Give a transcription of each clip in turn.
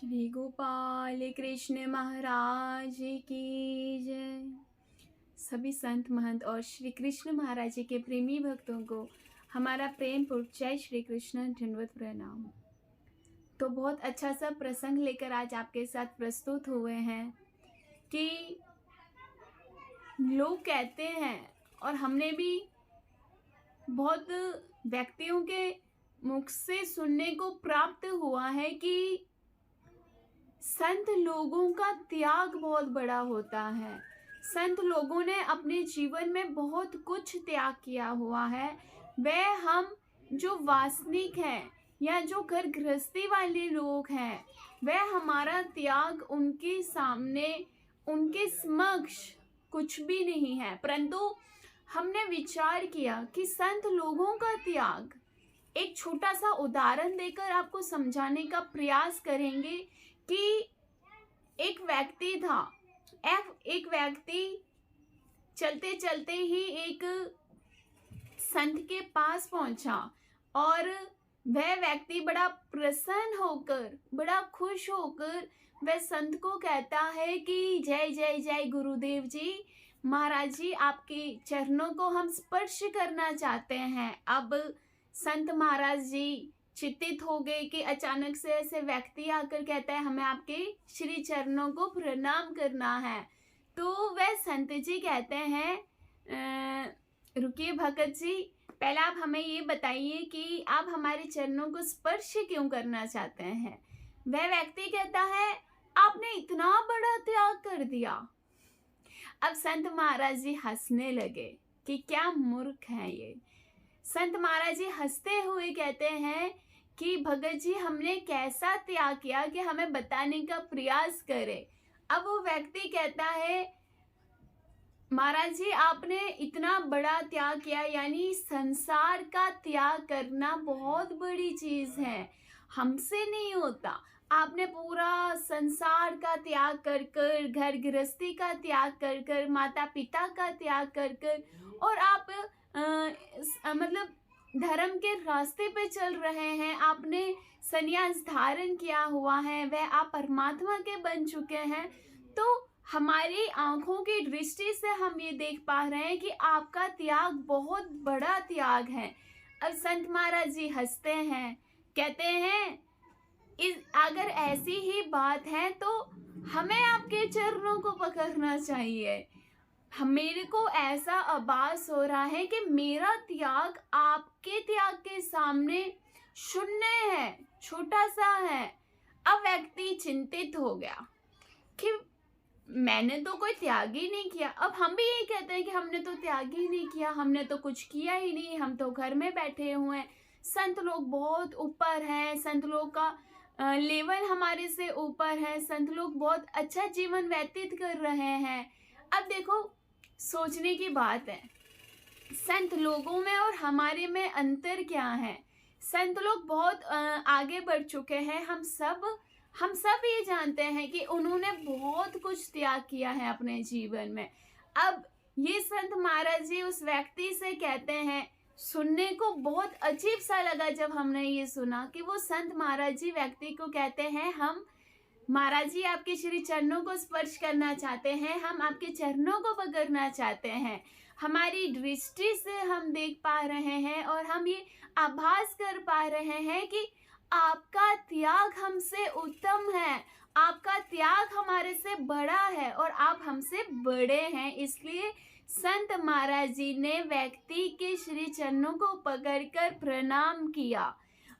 श्री गोपाल कृष्ण महाराज की जय। सभी संत महंत और श्री कृष्ण महाराज जी के प्रेमी भक्तों को हमारा प्रेम पूर्वक जय श्री कृष्ण दंडवत प्रणाम। तो बहुत अच्छा सा प्रसंग लेकर आज आपके साथ प्रस्तुत हुए हैं कि लोग कहते हैं और हमने भी बहुत व्यक्तियों के मुख से सुनने को प्राप्त हुआ है कि संत लोगों का त्याग बहुत बड़ा होता है। संत लोगों ने अपने जीवन में बहुत कुछ त्याग किया हुआ है। वह हम जो वासनिक हैं या जो घर गृहस्थी वाले लोग हैं, वह हमारा त्याग उनके सामने, उनके समक्ष कुछ भी नहीं है। परंतु हमने विचार किया कि संत लोगों का त्याग एक छोटा सा उदाहरण देकर आपको समझाने का प्रयास करेंगे कि एक व्यक्ति था। एक व्यक्ति चलते चलते ही एक संत के पास पहुंचा और वह व्यक्ति बड़ा प्रसन्न होकर, बड़ा खुश होकर वह संत को कहता है कि जय जय जय गुरुदेव जी, महाराज जी आपके चरणों को हम स्पर्श करना चाहते हैं। अब संत महाराज जी चिंतित हो गए कि अचानक से ऐसे व्यक्ति आकर कहता है हमें आपके श्री चरणों को प्रणाम करना है। तो वह संत जी कहते हैं रुकिए भगत जी, पहले आप हमें ये बताइए कि आप हमारे चरणों को स्पर्श क्यों करना चाहते हैं। वह व्यक्ति कहता है आपने इतना बड़ा त्याग कर दिया। अब संत महाराज जी हंसने लगे कि क्या मूर्ख है ये। संत महाराज जी हंसते हुए कहते हैं कि भगत जी हमने कैसा त्याग किया कि हमें बताने का प्रयास करें। अब वो व्यक्ति कहता है महाराज जी आपने इतना बड़ा त्याग किया, यानी संसार का त्याग करना बहुत बड़ी चीज है, हमसे नहीं होता। आपने पूरा संसार का त्याग कर कर, घर गृहस्थी का त्याग कर कर, माता पिता का त्याग कर कर और आप मतलब धर्म के रास्ते पे चल रहे हैं। आपने संन्यास धारण किया हुआ है, वह आप परमात्मा के बन चुके हैं। तो हमारी आंखों की दृष्टि से हम ये देख पा रहे हैं कि आपका त्याग बहुत बड़ा त्याग है। अब संत महाराज जी हंसते हैं, कहते हैं अगर ऐसी ही बात है तो हमें आपके चरणों को पकड़ना चाहिए। मेरे को ऐसा आभास हो रहा है कि मेरा त्याग आपके त्याग के सामने शून्य है, छोटा सा है। अब व्यक्ति चिंतित हो गया कि मैंने तो कोई त्याग ही नहीं किया। अब हम भी यही कहते हैं कि हमने तो त्याग ही नहीं किया, हमने तो कुछ किया ही नहीं, हम तो घर में बैठे हुए हैं। संत लोग बहुत ऊपर हैं, संत लोग का लेवल हमारे से ऊपर है, संत लोग बहुत अच्छा जीवन व्यतीत कर रहे हैं। अब देखो सोचने की बात है, संत लोगों में और हमारे में अंतर क्या है। संत लोग बहुत आगे बढ़ चुके हैं। हम सब ये जानते हैं कि उन्होंने बहुत कुछ त्याग किया है अपने जीवन में। अब ये संत महाराज जी उस व्यक्ति से कहते हैं, सुनने को बहुत अजीब सा लगा जब हमने ये सुना कि वो संत महाराज जी व्यक्ति को कहते हैं हम महाराज जी आपके श्री चरणों को स्पर्श करना चाहते हैं, हम आपके चरणों को पकड़ना चाहते हैं। हमारी दृष्टि से हम देख पा रहे हैं और हम ये आभास कर पा रहे हैं कि आपका त्याग हमसे उत्तम है, आपका त्याग हमारे से बड़ा है और आप हमसे बड़े हैं। इसलिए संत महाराज जी ने व्यक्ति के श्री चरणों को पकड़कर प्रणाम किया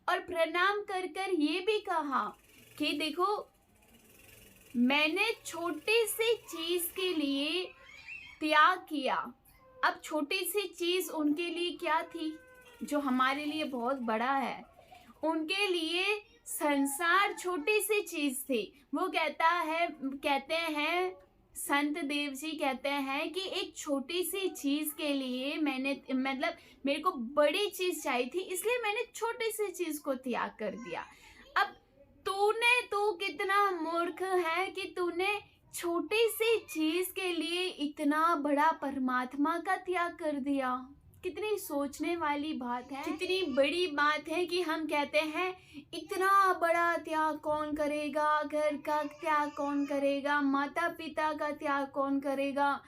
और प्रणाम कर कर ये भी कहा कि देखो मैंने छोटी सी चीज के लिए त्याग किया। अब छोटी सी चीज उनके लिए क्या थी जो हमारे लिए बहुत बड़ा है। उनके लिए संसार छोटी सी चीज थी। वो कहते हैं संत देव जी कहते हैं कि एक छोटी सी चीज के लिए मेरे को बड़ी चीज चाहिए थी, इसलिए मैंने छोटी सी चीज को त्याग कर दिया। अब तू कितना मूर्ख है कि तूने छोटी सी चीज के लिए इतना बड़ा परमात्मा का त्याग कर दिया। कितनी सोचने वाली बात है, कितनी बड़ी बात है कि हम कहते हैं इतना बड़ा त्याग कौन करेगा, घर का त्याग कौन करेगा, माता पिता का त्याग कौन करेगा।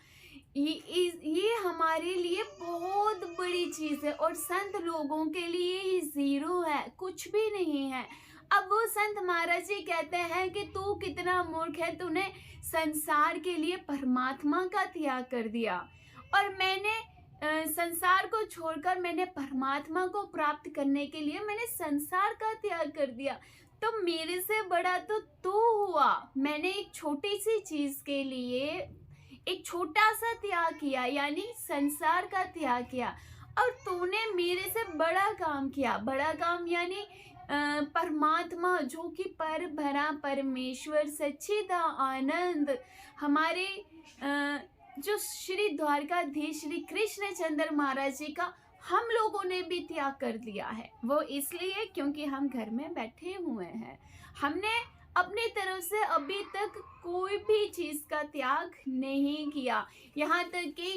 ये हमारे लिए बहुत बड़ी चीज़ है और संत लोगों के लिए ये ज़ीरो है, कुछ भी नहीं है। अब वो संत महाराज जी कहते हैं कि तू कितना मूर्ख है, तूने संसार के लिए परमात्मा का त्याग कर दिया और मैंने संसार को छोड़कर मैंने परमात्मा को प्राप्त करने के लिए मैंने संसार का त्याग कर दिया। तो मेरे से बड़ा तो तू हुआ। मैंने एक छोटी सी चीज के लिए एक छोटा सा त्याग किया, यानी संसार का त्याग किया, और तूने मेरे से बड़ा काम किया। बड़ा काम यानी परमात्मा, जो कि पर भरा परमेश्वर सच्चिदा आनंद, हमारे जो श्री द्वारकाधीश श्री कृष्णचंद्र महाराज जी का हम लोगों ने भी त्याग कर दिया है। वो इसलिए क्योंकि हम घर में बैठे हुए हैं। हमने अपनी तरफ से अभी तक कोई भी चीज का त्याग नहीं किया। यहाँ तक कि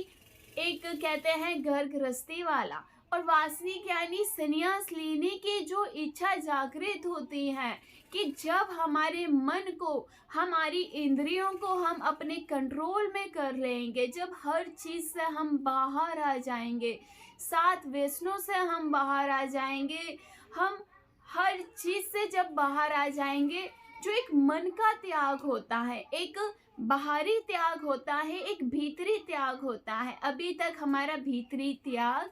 एक कहते हैं घर गृहस्थी वाला और वासनिक यानी संन्यास लेने की जो इच्छा जागृत होती है कि जब हमारे मन को, हमारी इंद्रियों को हम अपने कंट्रोल में कर लेंगे, जब हर चीज से हम बाहर आ जाएंगे, 7 व्यसनों से हम बाहर आ जाएंगे, हम हर चीज से जब बाहर आ जाएंगे, जो एक मन का त्याग होता है, एक बाहरी त्याग होता है, एक भीतरी त्याग होता है। अभी तक हमारा भीतरी त्याग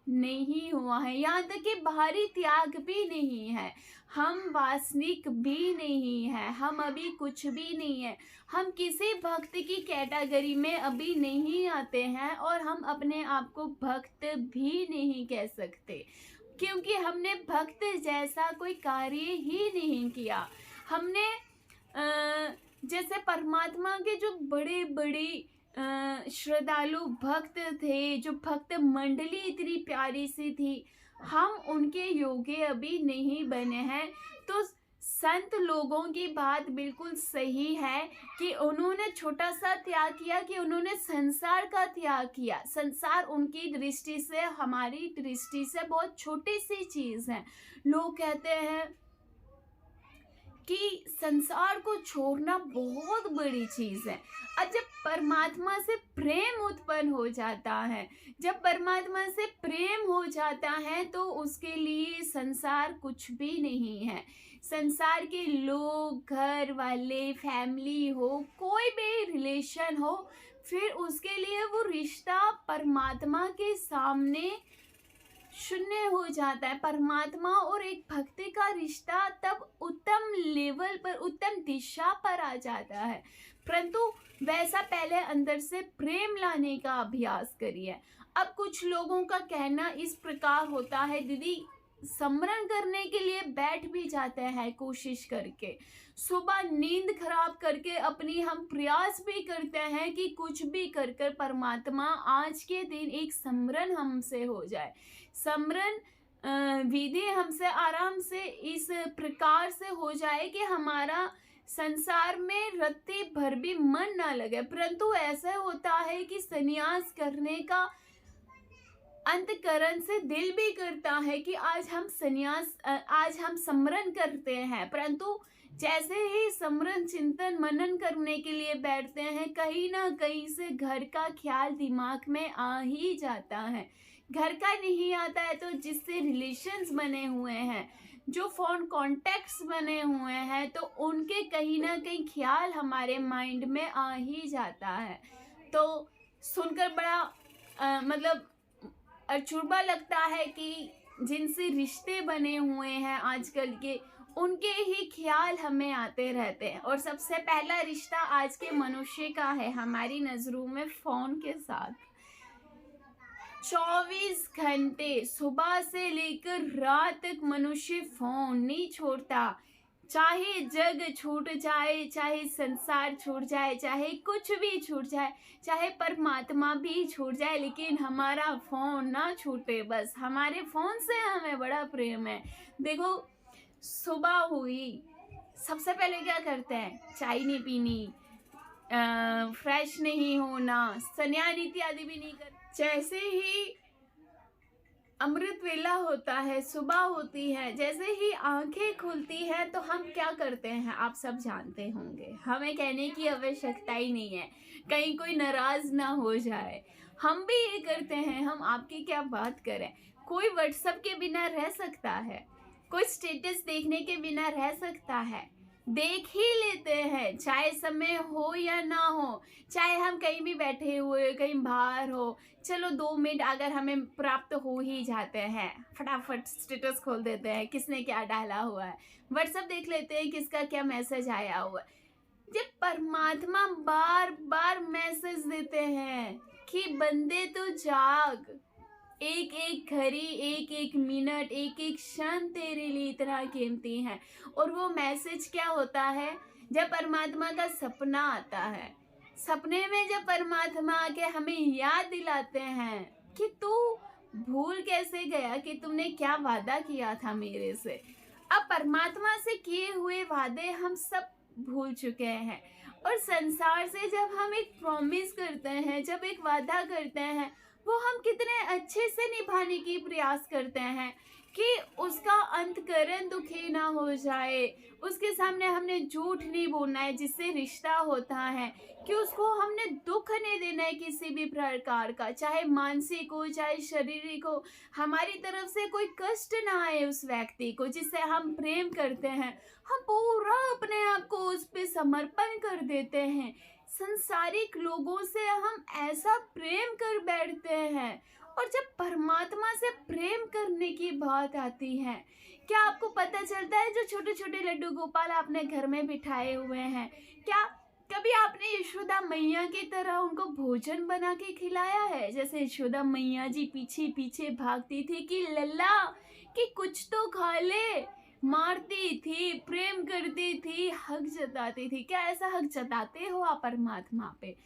नहीं हुआ है, यहाँ तक कि बाहरी त्याग भी नहीं है। हम वासनिक भी नहीं है, हम अभी कुछ भी नहीं है, हम किसी भक्त की कैटेगरी में अभी नहीं आते हैं और हम अपने आप को भक्त भी नहीं कह सकते, क्योंकि हमने भक्त जैसा कोई कार्य ही नहीं किया। हमने जैसे परमात्मा के जो बड़े बड़े श्रद्धालु भक्त थे, जो भक्त मंडली इतनी प्यारी सी थी, हम उनके योग्य अभी नहीं बने हैं। तो संत लोगों की बात बिल्कुल सही है कि उन्होंने छोटा सा त्याग किया, कि उन्होंने संसार का त्याग किया। संसार उनकी दृष्टि से, हमारी दृष्टि से बहुत छोटी सी चीज है। लोग कहते हैं कि संसार को छोड़ना बहुत बड़ी चीज है। अब जब परमात्मा से प्रेम उत्पन्न हो जाता है, जब परमात्मा से प्रेम हो जाता है, तो उसके लिए संसार कुछ भी नहीं है। संसार के लोग, घर वाले, फैमिली हो, कोई भी रिलेशन हो, फिर उसके लिए वो रिश्ता परमात्मा के सामने शून्य हो जाता है। परमात्मा और एक भक्ति का रिश्ता तब उत्तम लेवल पर, उत्तम दिशा पर आ जाता है। परंतु वैसा पहले अंदर से प्रेम लाने का अभ्यास करिए। अब कुछ लोगों का कहना इस प्रकार होता है, दीदी स्मरण करने के लिए बैठ भी जाते हैं कोशिश करके, सुबह नींद खराब करके अपनी हम प्रयास भी करते हैं कि कुछ भी कर कर परमात्मा आज के दिन एक स्मरण हमसे हो जाए। स्मरण विधि हमसे आराम से इस प्रकार से हो जाए कि हमारा संसार में रत्ती भर भी मन ना लगे। परंतु ऐसा होता है कि संन्यास करने का अंतकरण से दिल भी करता है कि आज हम स्मरण करते हैं, परंतु जैसे ही स्मरण चिंतन मनन करने के लिए बैठते हैं, कहीं ना कहीं से घर का ख्याल दिमाग में आ ही जाता है। घर का नहीं आता है तो जिससे रिलेशंस बने हुए हैं, जो फोन कॉन्टेक्ट्स बने हुए हैं, तो उनके कहीं ना कहीं ख्याल हमारे माइंड में आ ही जाता है। तो सुनकर बड़ा मतलब अचूबा लगता है कि जिनसे रिश्ते बने हुए हैं आजकल के, उनके ही ख्याल हमें आते रहते हैं। और सबसे पहला रिश्ता आज के मनुष्य का है हमारी नजरों में फोन के साथ। 24 घंटे सुबह से लेकर रात तक मनुष्य फोन नहीं छोड़ता। चाहे जग छूट जाए, चाहे संसार छूट जाए, चाहे कुछ भी छूट जाए, चाहे परमात्मा भी छूट जाए, लेकिन हमारा फोन ना छूटे। बस हमारे फोन से हमें बड़ा प्रेम है। देखो सुबह हुई, सबसे पहले क्या करते हैं? चाय नहीं पीनी, फ्रेश नहीं होना, स्नान इत्यादि भी नहीं करते। जैसे ही अमृत वेला होता है, सुबह होती है, जैसे ही आंखें खुलती हैं तो हम क्या करते हैं आप सब जानते होंगे। हमें कहने की आवश्यकता ही नहीं है, कहीं कोई नाराज ना हो जाए। हम भी ये करते हैं, हम आपकी क्या बात करें। कोई व्हाट्सएप के बिना रह सकता है, कोई स्टेटस देखने के बिना रह सकता है, देख ही लेते हैं, चाहे समय हो या ना हो, चाहे हम कहीं भी बैठे हुए कहीं बाहर हो। चलो 2 मिनट अगर हमें प्राप्त हो ही जाते हैं, फटाफट स्टेटस खोल देते हैं, किसने क्या डाला हुआ है, व्हाट्सएप देख लेते हैं किसका क्या मैसेज आया हुआ है। जब परमात्मा बार बार मैसेज देते हैं कि बंदे तो जाग, एक एक घड़ी, एक एक मिनट, एक एक क्षण तेरे लिए इतना कीमती है। और वो मैसेज क्या होता है, जब परमात्मा का सपना आता है, सपने में जब परमात्मा आके हमें याद दिलाते हैं कि तू भूल कैसे गया कि तुमने क्या वादा किया था मेरे से। अब परमात्मा से किए हुए वादे हम सब भूल चुके हैं। और संसार से जब हम एक प्रॉमिस करते हैं, जब एक वादा करते हैं, वो हम कितने अच्छे से निभाने की प्रयास करते हैं कि उसका अंतकरण दुखी ना हो जाए। उसके सामने हमने झूठ नहीं बोलना है जिससे रिश्ता होता है, कि उसको हमने दुख नहीं देना है किसी भी प्रकार का, चाहे मानसिक हो चाहे शारीरिक हो। हमारी तरफ से कोई कष्ट ना आए उस व्यक्ति को जिससे हम प्रेम करते हैं। हम पूरा अपने आप को उस पे समर्पण कर देते हैं। संसारिक लोगों से हम ऐसा प्रेम कर बैठते हैं, और जब परमात्मा से प्रेम करने की बात आती है, क्या आपको पता चलता है जो छोटे छोटे लड्डू गोपाल आपने घर में बिठाए हुए हैं, क्या कभी आपने यशोदा मैया की तरह उनको भोजन बना के खिलाया है? जैसे यशोदा मैया जी पीछे पीछे भागती थी कि लल्ला कि कुछ तो खा ले, मारती थी, प्रेम करती थी, हक जताती थी। क्या ऐसा हक जताते हो आप परमात्मा पे?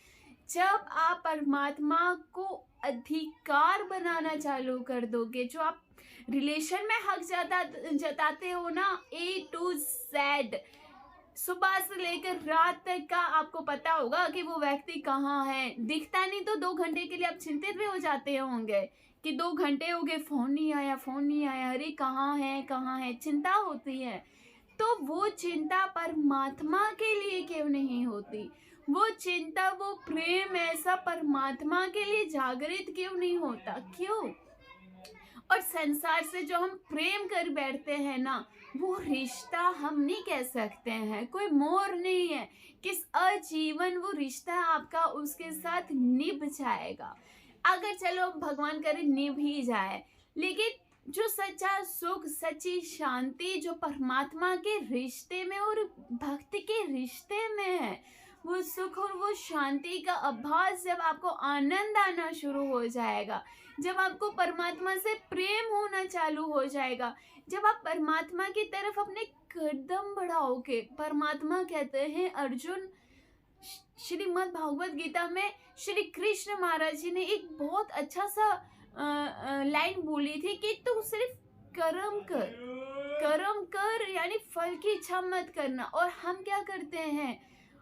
जब आप परमात्मा को अधिकार बनाना चालू कर दोगे, जो आप रिलेशन में हक जताते हो ना, A to Z, सुबह से लेकर रात तक का आपको पता होगा कि वो व्यक्ति कहाँ है। दिखता नहीं तो 2 घंटे के लिए आप चिंतित भी हो जाते होंगे कि 2 घंटे हो गए, फोन नहीं आया, फोन नहीं आया, अरे कहाँ है, चिंता होती है। तो वो चिंता परमात्मा के लिए क्यों नहीं होती? वो चिंता, वो प्रेम ऐसा परमात्मा के लिए जागृत क्यों नहीं होता? क्यों? और संसार से जो हम प्रेम कर बैठते हैं ना, वो रिश्ता हम नहीं कह सकते हैं, कोई मोर नहीं है। किस आजीवन वो रिश्ता आपका उसके साथ निभ जाएगा। अगर चलो भगवान करे निभ ही जाए, लेकिन जो सच्चा सुख, सच्ची शांति जो परमात्मा के रिश्ते में और भक्ति के रिश्ते में है, वो सुख और वो शांति का आभास जब आपको आनंद आना शुरू हो जाएगा, जब आपको परमात्मा से प्रेम होना चालू हो जाएगा, जब आप परमात्मा की तरफ अपने कदम बढ़ाओगे। परमात्मा कहते हैं अर्जुन, श्रीमद् भागवत गीता में श्री कृष्ण महाराज जी ने एक बहुत अच्छा सा लाइन बोली थी कि तू सिर्फ कर्म कर, कर्म कर, यानी फल की इच्छा मत करना। और हम क्या करते हैं,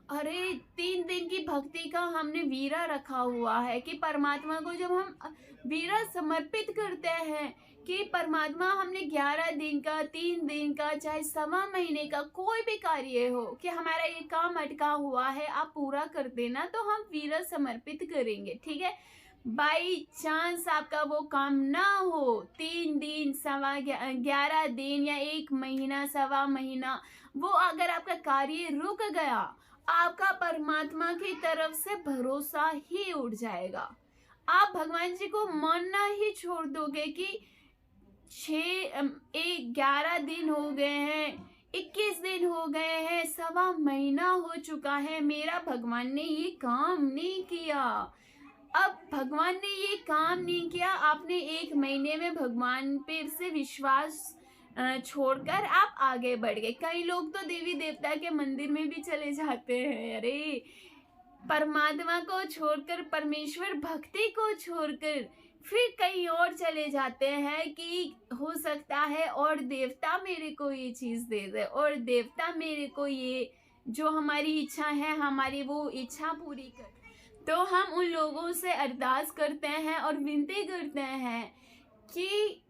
अरे 3 दिन की भक्ति का हमने वीरा रखा हुआ है कि परमात्मा को जब हम वीरा समर्पित करते हैं कि परमात्मा हमने 11 दिन का, 3 दिन का, चाहे 1.25 महीने का कोई भी कार्य हो कि हमारा ये काम अटका हुआ है, आप पूरा कर देना, तो हम वीरा समर्पित करेंगे। ठीक है, बाई चांस आपका वो काम ना हो, 3 दिन, 11 दिन या 1 महीना, 1.25 महीना, वो अगर आपका कार्य रुक गया, आपका परमात्मा की तरफ से भरोसा ही उठ जाएगा। आप भगवान जी को मानना ही छोड़ दोगे कि 11 दिन हो गए हैं, 21 दिन हो गए हैं, 1.25 महीना हो चुका है, मेरा भगवान ने ये काम नहीं किया। अब भगवान ने ये काम नहीं किया, आपने 1 महीने में भगवान पे से विश्वास छोड़कर आप आगे बढ़ गए। कई लोग तो देवी देवता के मंदिर में भी चले जाते हैं, अरे परमात्मा को छोड़कर, परमेश्वर भक्ति को छोड़कर फिर कहीं और चले जाते हैं कि हो सकता है और देवता मेरे को ये चीज़ दे दे, और देवता मेरे को ये जो हमारी इच्छा है, हमारी वो इच्छा पूरी कर। तो हम उन लोगों से अरदास करते हैं और विनती करते हैं कि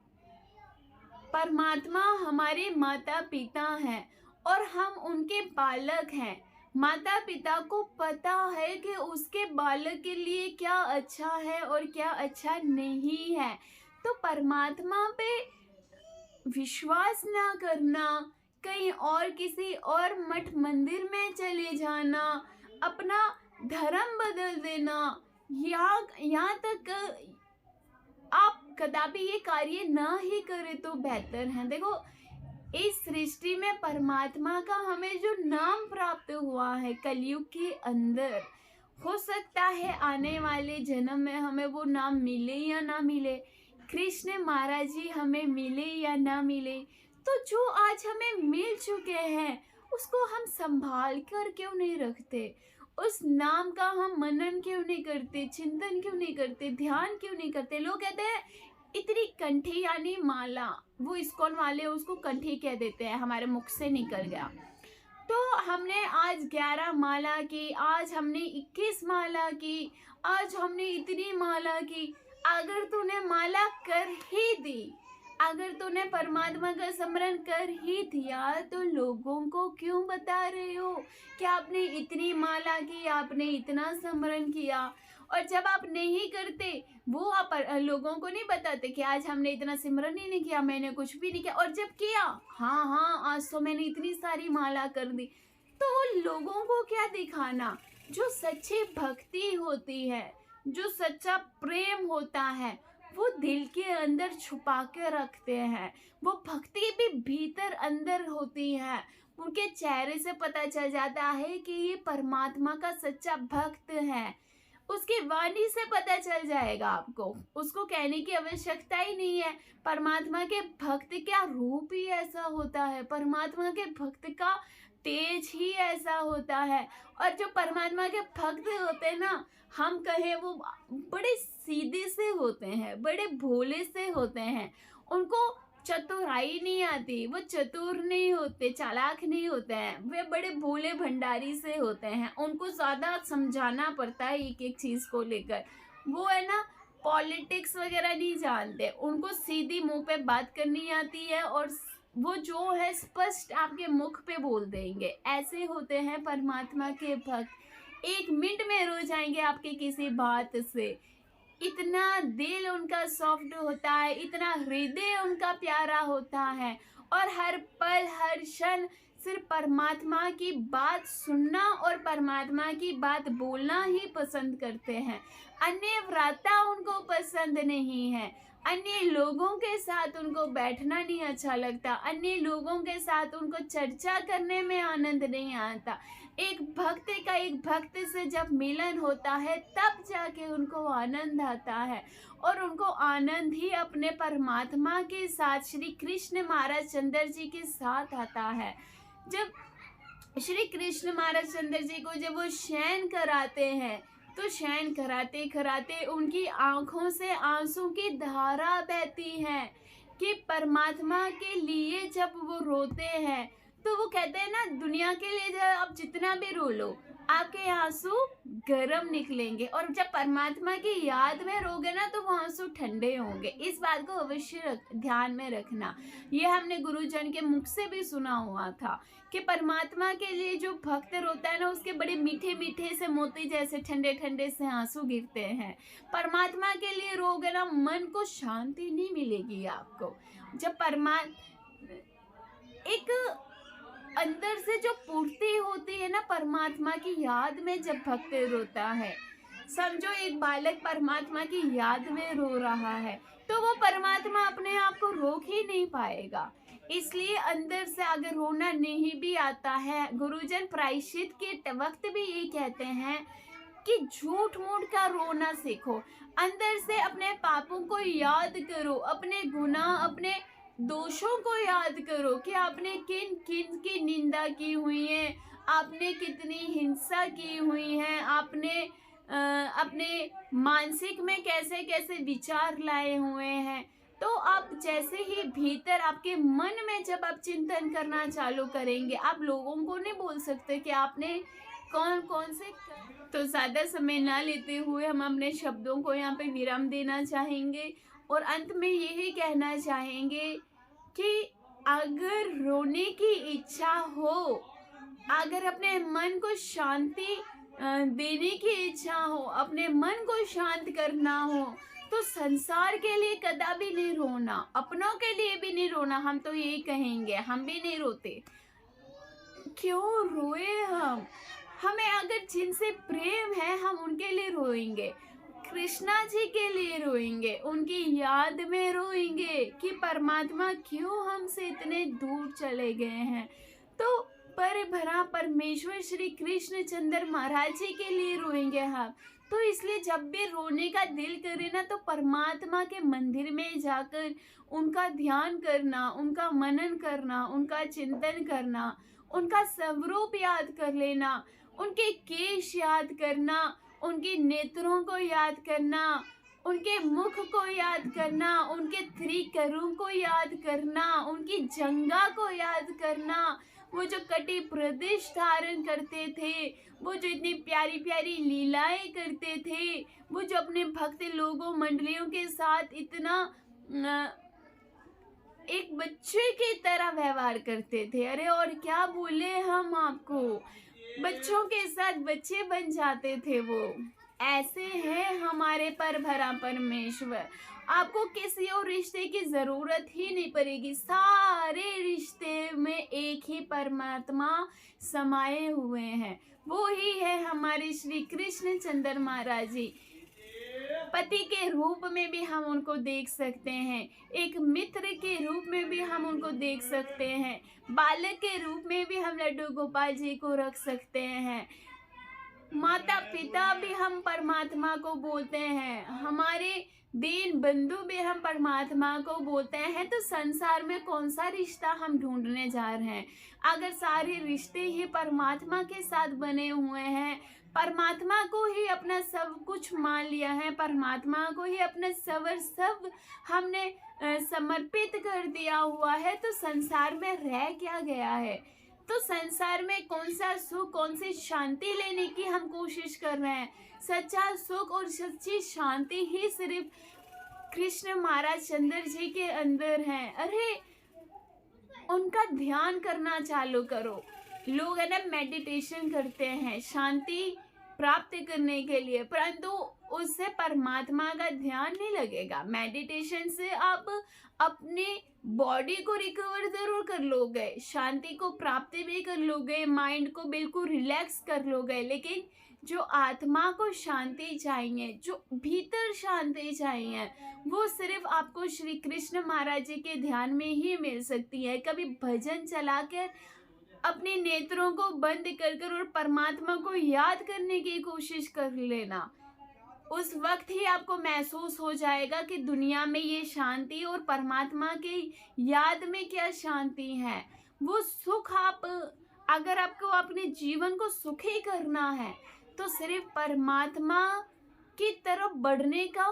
परमात्मा हमारे माता पिता हैं और हम उनके बालक हैं। माता पिता को पता है कि उसके बालक के लिए क्या अच्छा है और क्या अच्छा नहीं है। तो परमात्मा पे विश्वास ना करना, कहीं और किसी और मठ मंदिर में चले जाना, अपना धर्म बदल देना, यहाँ तक आप कदापि ये कार्य ना ही करें तो बेहतर है। देखो, इस सृष्टि में परमात्मा का हमें जो नाम प्राप्त हुआ है कलयुग के अंदर, हो सकता है आने वाले जन्म में हमें वो नाम मिले या ना मिले, कृष्ण महाराज जी हमें मिले या ना मिले, तो जो आज हमें मिल चुके हैं उसको हम संभाल कर क्यों नहीं रखते? उस नाम का हम मनन क्यों नहीं करते, चिंतन क्यों नहीं करते, ध्यान क्यों नहीं करते? लोग कहते हैं इतनी कंठी यानी माला, वो इस्कॉन वाले उसको कंठी कह देते हैं, हमारे मुख से निकल गया। तो हमने आज 11 माला की, आज हमने 21 माला की, आज हमने इतनी माला की। अगर तूने माला कर ही दी, अगर तूने परमात्मा का स्मरण कर ही दिया, तो लोगों को क्यों बता रहे हो कि आपने इतनी माला की, आपने इतना स्मरण किया? और जब आप नहीं करते, वो आप लोगों को नहीं बताते कि आज हमने इतना सिमरन ही नहीं किया, मैंने कुछ भी नहीं किया। और जब किया, हाँ आज तो मैंने इतनी सारी माला कर दी, तो लोगों को क्या दिखाना? जो सच्ची भक्ति होती है, जो सच्चा प्रेम होता है, वो दिल के अंदर छुपा के रखते हैं। वो भक्ति भी भीतर अंदर होती है। उनके चेहरे से पता चल जाता है कि ये परमात्मा का सच्चा भक्त है। उसकी वाणी से पता चल जाएगा आपको, उसको कहने की आवश्यकता ही नहीं है। परमात्मा के भक्त का रूप ही ऐसा होता है, परमात्मा के भक्त का तेज ही ऐसा होता है। और जो परमात्मा के भक्त होते हैं ना, हम कहें वो बड़े सीधे से होते हैं, बड़े भोले से होते हैं, उनको चतुराई नहीं आती, वो चतुर नहीं होते, चालाक नहीं होते हैं, वे बड़े भोले भंडारी से होते हैं। उनको ज़्यादा समझाना पड़ता है एक एक चीज़ को लेकर। वो है ना, पॉलिटिक्स वगैरह नहीं जानते, उनको सीधी मुंह पे बात करनी आती है और वो जो है स्पष्ट आपके मुख पे बोल देंगे। ऐसे होते हैं परमात्मा के भक्त। 1 मिनट में रो जाएंगे आपके किसी बात से। इतना दिल उनका सॉफ्ट होता है, इतना हृदय उनका प्यारा होता है, और हर पल हर क्षण सिर्फ परमात्मा की बात सुनना और परमात्मा की बात बोलना ही पसंद करते हैं। अन्य व्रता उनको पसंद नहीं है, अन्य लोगों के साथ उनको बैठना नहीं अच्छा लगता, अन्य लोगों के साथ उनको चर्चा करने में आनंद नहीं आता। एक भक्त का एक भक्त से जब मिलन होता है, तब जाके उनको आनंद आता है, और उनको आनंद ही अपने परमात्मा के साथ, श्री कृष्ण महाराज चंद्र जी के साथ आता है। जब श्री कृष्ण महाराज चंद्र जी को जब वो शयन कराते हैं, तो शयन कराते कराते उनकी आंखों से आंसू की धारा बहती है कि परमात्मा के लिए जब वो रोते हैं, तो वो कहते हैं ना, दुनिया के लिए जब आप जितना भी रो लो, आपके आंसू गर्म निकलेंगे, और जब परमात्मा की याद में रोगे ना, तो वो आंसू ठंडे होंगे। इस बात को अवश्य ध्यान में रखना। ये हमने गुरुजन के मुख से भी सुना हुआ था कि परमात्मा के लिए जो भक्त रोता है ना, उसके बड़े मीठे मीठे से मोती जैसे ठंडे ठंडे से आंसू गिरते हैं। परमात्मा के लिए रोगे ना, मन को शांति नहीं मिलेगी आपको। जब एक अंदर से जो पूर्ति होती है ना परमात्मा की याद में, जब भक्त रोता है, समझो एक बालक परमात्मा की याद में रो रहा है, तो वो परमात्मा अपने आप को रोक ही नहीं पाएगा। इसलिए अंदर से अगर रोना नहीं भी आता है, गुरुजन प्रायश्चित के वक्त भी ये कहते हैं कि झूठ मूठ का रोना सीखो। अंदर से अपने पापों को याद करो, अपने गुनाह, अपने दोषों को याद करो कि आपने किन किन की निंदा की हुई है, आपने कितनी हिंसा की हुई है, आपने अपने मानसिक में कैसे कैसे विचार लाए हुए हैं। तो आप जैसे ही भीतर आपके मन में जब आप चिंतन करना चालू करेंगे, आप लोगों को नहीं बोल सकते कि आपने कौन कौन से। तो ज़्यादा समय ना लेते हुए हम अपने शब्दों को यहाँ पे विराम देना चाहेंगे और अंत में यही कहना चाहेंगे कि अगर रोने की इच्छा हो, अगर अपने मन को शांति देने की इच्छा हो, अपने मन को शांत करना हो, तो संसार के लिए कदापि नहीं रोना, अपनों के लिए भी नहीं रोना। हम तो यही कहेंगे, हम भी नहीं रोते। क्यों रोए हम? हमें अगर जिनसे प्रेम है हम उनके लिए रोएंगे, कृष्णा जी के लिए रोएंगे, उनकी याद में रोएंगे कि परमात्मा क्यों हमसे इतने दूर चले गए हैं। तो पर भरा परमेश्वर श्री कृष्ण चंद्र महाराज जी के लिए रोएंगे हम। तो इसलिए जब भी रोने का दिल करे ना, तो परमात्मा के मंदिर में जाकर उनका ध्यान करना, उनका मनन करना, उनका चिंतन करना, उनका स्वरूप याद कर लेना, उनके केश याद करना, उनके नेत्रों को याद करना, उनके मुख को याद करना, उनके त्रिकरों को याद करना, उनकी जंगा को याद करना, वो जो कटी प्रदेश धारण करते थे, वो जो इतनी प्यारी प्यारी लीलाएं करते थे, वो जो अपने भक्त लोगों मंडलियों के साथ इतना एक बच्चे की तरह व्यवहार करते थे। अरे और क्या बोले हम आपको, बच्चों के साथ बच्चे बन जाते थे वो। ऐसे हैं हमारे पर भरा परमेश्वर। आपको किसी और रिश्ते की जरूरत ही नहीं पड़ेगी, सारे रिश्ते में एक ही परमात्मा समाये हुए हैं, वो ही है हमारे श्री कृष्ण चंद्र महाराज जी। पति के रूप में भी हम उनको देख सकते हैं, एक मित्र के रूप में भी हम उनको देख सकते हैं, बालक के रूप में भी हम लड्डू गोपाल जी को रख सकते हैं, माता पिता भी हम परमात्मा को बोलते हैं, हमारे दीन बंधु भी हम परमात्मा को बोलते हैं। तो संसार में कौन सा रिश्ता हम ढूंढने जा रहे हैं? अगर सारे रिश्ते ही परमात्मा के साथ बने हुए हैं, परमात्मा को ही अपना सब कुछ मान लिया है, परमात्मा को ही अपना सब हमने समर्पित कर दिया हुआ है, तो संसार में रह क्या गया है? तो संसार में कौन सा सुख, कौन सी शांति लेने की हम कोशिश कर रहे हैं? सच्चा सुख और सच्ची शांति ही सिर्फ कृष्ण महाराज चंद्र जी के अंदर है। अरे उनका ध्यान करना चालू करो। लोग है ना मेडिटेशन करते हैं शांति प्राप्त करने के लिए, परंतु उससे परमात्मा का ध्यान नहीं लगेगा। मेडिटेशन से आप अपने बॉडी को रिकवर जरूर कर लोगे, शांति को प्राप्त भी कर लोगे, माइंड को बिल्कुल रिलैक्स कर लोगे, लेकिन जो आत्मा को शांति चाहिए, जो भीतर शांति चाहिए, वो सिर्फ आपको श्री कृष्ण महाराज जी के ध्यान में ही मिल सकती है। कभी भजन चलाकर अपने नेत्रों को बंद कर और परमात्मा को याद करने की कोशिश कर लेना, उस वक्त ही आपको महसूस हो जाएगा कि दुनिया में ये शांति और परमात्मा के याद में क्या शांति है। वो सुख आप, अगर आपको अपने जीवन को सुखी करना है तो सिर्फ परमात्मा की तरफ बढ़ने का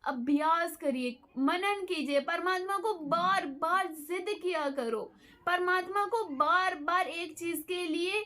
अभ्यास करिए, मनन कीजिए, परमात्मा को बार बार जिद किया करो, परमात्मा को बार बार एक चीज के लिए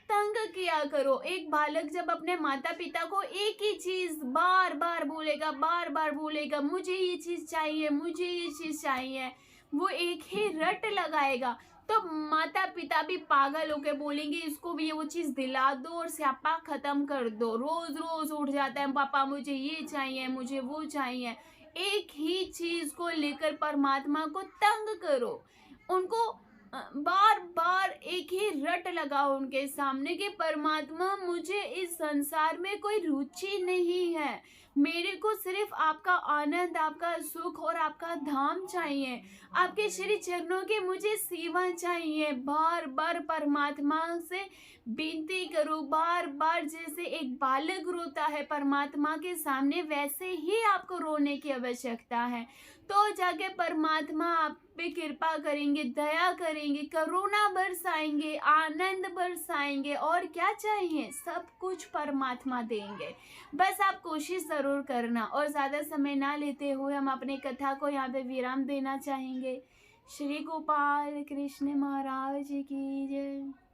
तंग किया करो। एक बालक जब अपने माता पिता को एक ही चीज बार बार बोलेगा, मुझे ये चीज चाहिए, मुझे ये चीज चाहिए, वो एक ही रट लगाएगा, तो माता पिता भी पागल होके बोलेंगे इसको भी वो चीज दिला दो और स्यापा खत्म कर दो। रोज रोज उठ जाता है, पापा मुझे ये चाहिए, मुझे वो चाहिए। एक ही चीज को लेकर परमात्मा को तंग करो, उनको बार बार एक ही रट लगाओ उनके सामने कि परमात्मा मुझे इस संसार में कोई रुचि नहीं है, मेरे को सिर्फ आपका आनंद, आपका सुख और आपका धाम चाहिए, आपके श्री चरणों की मुझे सेवा चाहिए। बार बार परमात्मा से विनती करो, बार बार जैसे एक बालक रोता है परमात्मा के सामने, वैसे ही आपको रोने की आवश्यकता है। तो जाके परमात्मा आप पे कृपा करेंगे, दया करेंगे, करुणा बरसाएंगे, आनंद बरसाएंगे, और क्या चाहिए सब कुछ परमात्मा देंगे। बस आप कोशिश ज़रूर करना। और ज़्यादा समय ना लेते हुए हम अपनी कथा को यहाँ पे विराम देना चाहेंगे। श्री गोपाल कृष्ण महाराज की जय।